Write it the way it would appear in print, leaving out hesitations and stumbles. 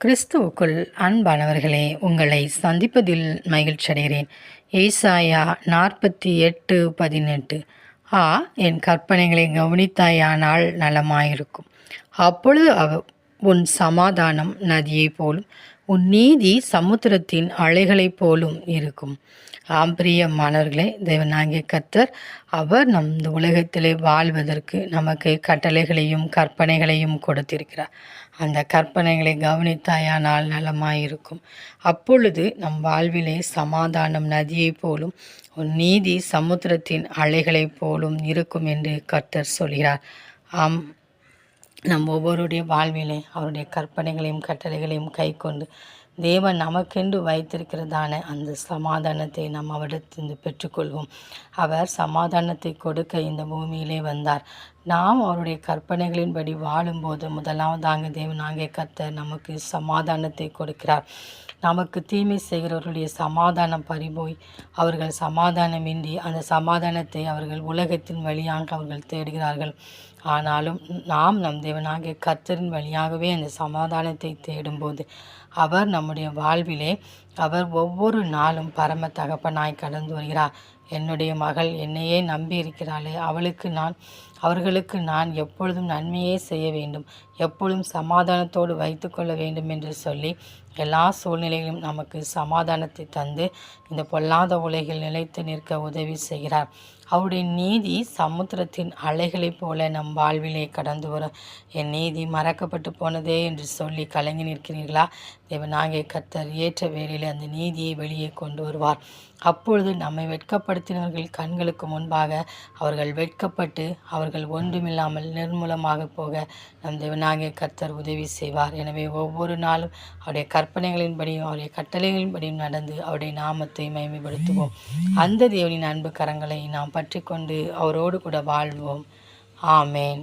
கிறிஸ்துவுக்குள் அன்பானவர்களே, உங்களை சந்திப்பதில் மகிழ்ச்சியடைகிறேன். ஏசாயா 48:18. என் கற்பனைகளை கவனித்தாயானால் நலமாயிருக்கும். அப்பொழுது உன் சமாதானம் நதியைப் போலும், உன் நீதி சமுத்திரத்தின் அலைகளைப் போலும் இருக்கும். பிரியமானவர்களே, தேவனாகிய கர்த்தர் அவர் நம் இந்த உலகத்திலே வாழ்வதற்கு நமக்கு கட்டளைகளையும் கற்பனைகளையும் கொடுத்திருக்கிறார். அந்த கற்பனைகளை கவனித்தாயானால் நலமாயிருக்கும். அப்பொழுது நம் வாழ்விலே சமாதானம் நதியைப் போலும், உன் நீதி சமுத்திரத்தின் அலைகளைப் போலும் இருக்கும் என்று கர்த்தர் சொல்கிறார். நம் ஒவ்வொருடைய வாழ்விலே அவருடைய கற்பனைகளையும் கட்டளைகளையும் கை கொண்டு தேவன் நமக்கென்று வைத்திருக்கிறதான அந்த சமாதானத்தை நாம் அவரிடத்திலிருந்து பெற்றுக்கொள்வோம். அவர் சமாதானத்தை கொடுக்க இந்த பூமியிலே வந்தார். நாம் அவருடைய கற்பனைகளின்படி வாழும்போது முதலாவதாக தேவனாகிய கர்த்தர் நமக்கு சமாதானத்தை கொடுக்கிறார். நமக்கு தீமை செய்கிறவர்களுடைய சமாதானம் பறிபோய் அவர்கள் சமாதானமின்றி அந்த சமாதானத்தை அவர்கள் உலகத்தின் வழியாக அவர்கள் தேடுகிறார்கள். ஆனாலும் நாம் நம் தேவனாகிய கர்த்தரின் வழியாகவே அந்த சமாதானத்தை தேடும்போது அவர் நம்முடைய வாழ்விலே அவர் ஒவ்வொரு நாளும் பரம தகப்பனாய் கடந்து வருகிறார். என்னுடைய மகள் என்னையே நம்பி இருக்கிறாளே, அவர்களுக்கு நான் எப்பொழுதும் நன்மையே செய்ய வேண்டும், எப்பொழுதும் சமாதானத்தோடு வைத்து கொள்ள வேண்டும் என்று சொல்லி எல்லா சூழ்நிலையிலும் நமக்கு சமாதானத்தை தந்து இந்த பொல்லாத உலகில் நிலைத்து நிற்க உதவி செய்கிறார். அவருடைய நீதி சமுத்திரத்தின் அலைகளைப் போல நம் வாழ்விலே கடந்து வரும். என் நீதி மறக்கப்பட்டு போனதே என்று சொல்லி கலங்கி நிற்கிறீர்களா? தேவனாகிய கர்த்தர் ஏற்ற வேளையில் அந்த நீதியை வெளியே கொண்டு வருவார். அப்பொழுது நம்மை வெட்கப்படுத்தினவர்கள் கண்களுக்கு முன்பாக அவர்கள் வெட்கப்பட்டு அவர்கள் ஒன்றுமில்லாமல் நிர்மூலமாக போக நம் தேவனாகிய கர்த்தர் உதவி செய்வார். எனவே ஒவ்வொரு நாளும் அவருடைய கற்பனைகளின்படியும் அவருடைய கட்டளைகளின்படியும் நடந்து அவருடைய நாமத்தை மகிமைப்படுத்துவோம். அந்த தேவனின் அன்பு கரங்களை நாம் பற்றி கொண்டு அவரோடு கூட வாழ்வோம். ஆமேன்.